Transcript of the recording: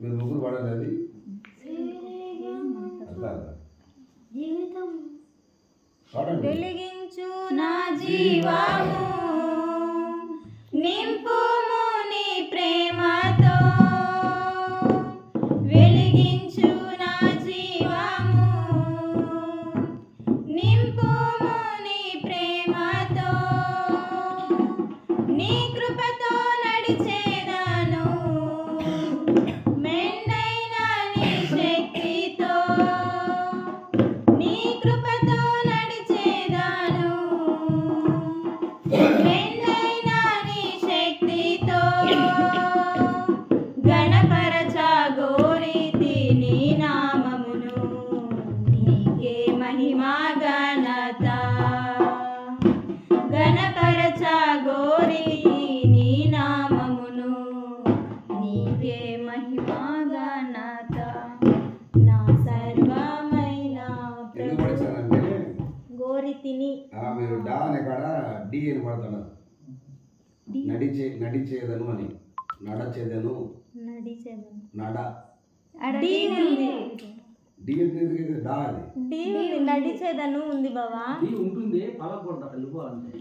మీరు ముగ్గురు పాడాలి అది వెలిగించు నా జీవము నింపుము నీ ప్రేమతో వెలిగించు నా జీవము నింపుము నీ ప్రేమతో నీ కృపతో నడిచేదాను మెండైన నీ శక్తితో నీ కృపతో నడిచేదాను మెండైన నీ శక్తితో గణపరచగోరితి నీ నామమును నీకే మహిమా ఘనత గణపరచగోరితి నీ నామమును నీకే మహిమా ఘనత నా సర్వమైన ఎందుకు పడేసానంటే గోరితిని మీరు డా అనే కాడ డి అని పడతాడు నడిచేదను అని నడచేదను నడ డి ఉంది డి అంటే డా అది డి ఉంది నడిచేదను ఉంది బావా ఉంటుంది పలకొండ వెళ్ళిపోవాలంటే